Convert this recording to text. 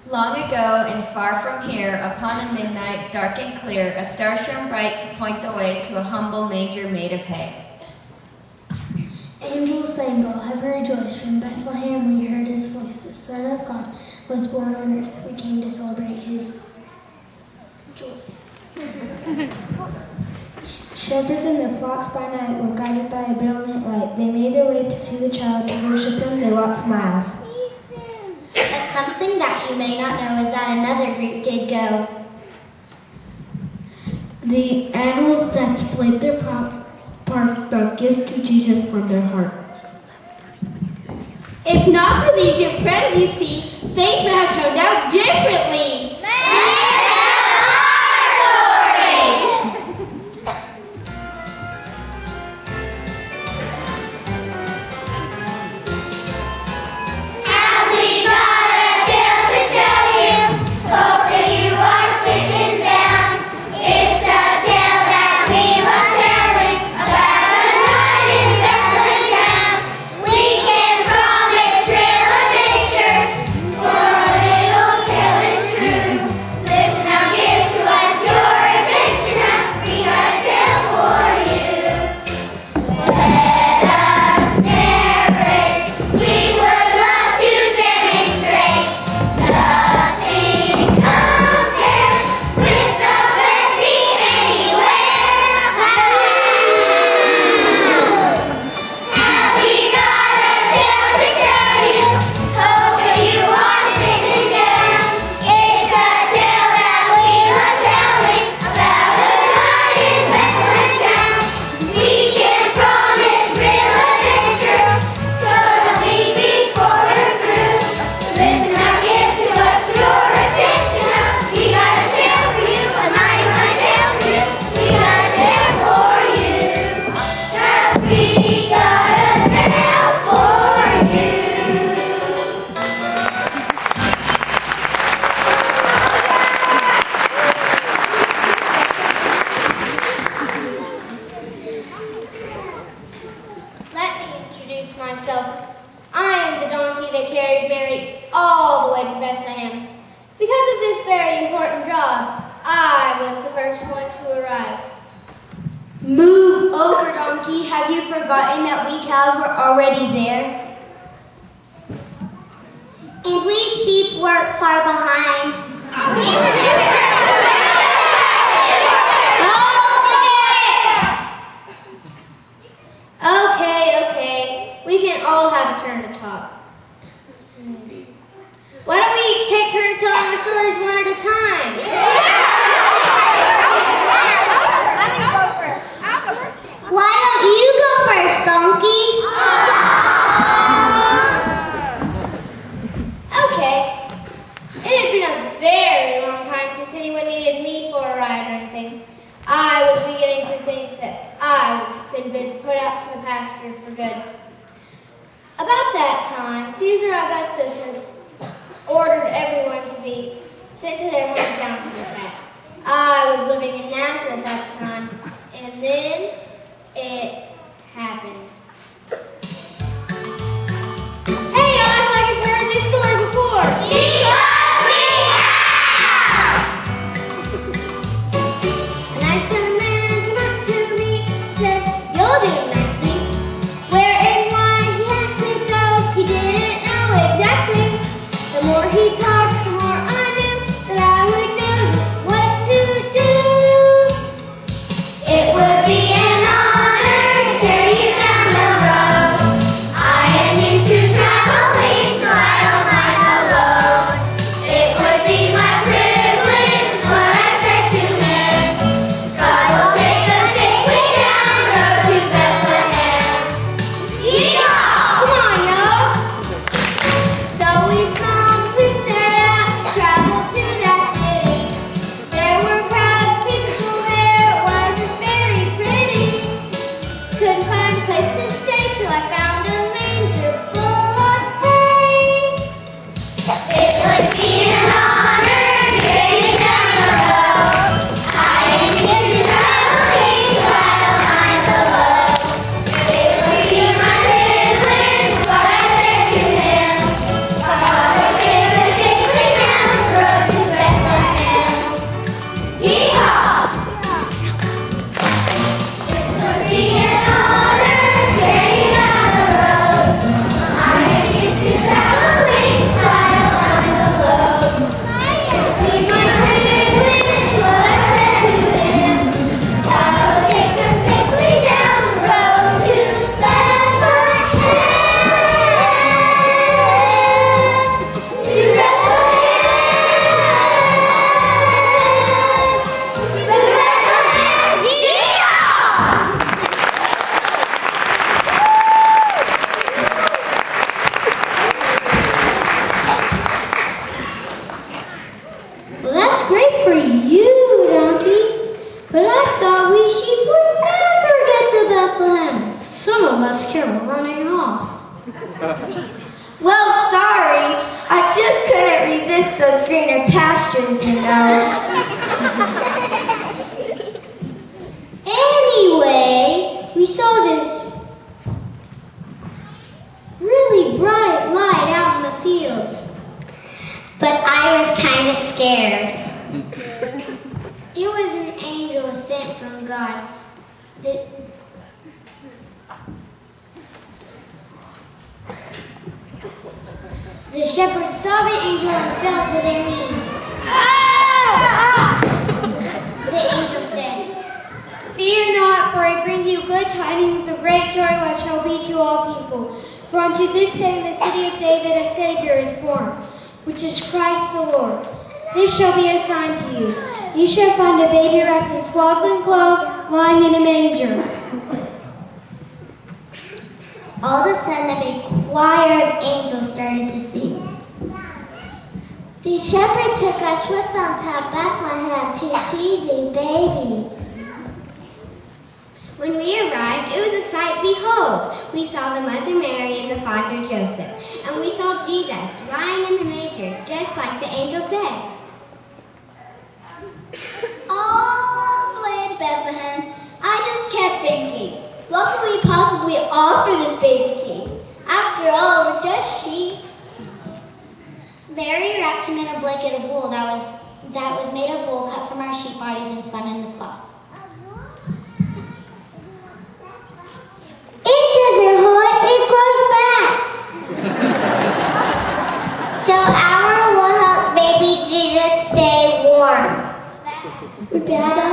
Long ago and far from here, upon a midnight dark and clear, a star shone bright to point the way to a humble manger made of hay. Angels sang, all heaven rejoiced. From Bethlehem we heard his voice. The Son of God was born on earth. We came to celebrate his joys. Shepherds and their flocks by night were guided by a brilliant light. They made their way to see the child. To worship him they walked for miles. But something that you may not know is that another group did go. The animals that split their part brought gifts to Jesus from their heart. If not for these your friends, you see, things would have turned out differently. Move over, donkey. Have you forgotten that we cows were already there? And we sheep weren't far behind. Okay. We can all have a turn to talk. Why don't we each take turns telling our stories one at a time? Why don't you go first, donkey? Okay. It had been a very long time since anyone needed me for a ride or anything. I was beginning to think that I had been put out to the pasture for good. About that time, Caesar Augustus had ordered everyone to be sent to their hometown to be taxed. I was living in Nazareth at the time, and then it happened. Hey, y'all, I feel like I've heard this story before. A nice young man came up to me, said, "You'll do nicely." Where and why he had to go, he didn't know exactly. The more he talked, the more I knew that I would know just what to do. It would be an honor to carry you down the road. I am used to traveling, so I don't mind the load. It would be my privilege, what I said to him. God will take us safely down the road to Bethlehem. Yeehaw! Come on, y'all! So we smiled, we said, of us came running off. Well, sorry. I just couldn't resist those greener pastures, you know. Anyway, we saw this really bright light out in the fields. But I was kind of scared. It was an angel sent from God. The shepherds saw the angel and fell to their knees. The angel said, Fear not, for I bring you good tidings, the great joy which shall be to all people. For unto this day in the city of David a Savior is born, which is Christ the Lord. This shall be a sign to you. You shall find a baby wrapped in swaddling clothes, lying in a manger. all of a sudden a big choir of angels started to sing. The shepherd took us with them to Bethlehem to see the baby. When we arrived, it was a sight, behold. We saw the mother Mary and the father Joseph, and we saw Jesus lying in the manger, just like the angel said. All the way to Bethlehem, I just kept thinking, what could we possibly offer this baby king? After all, we're just sheep. Mary wrapped him in a blanket of wool that was made of wool cut from our sheep bodies and spun into cloth. It doesn't hurt, it grows back. So our will help baby Jesus stay warm. Dad,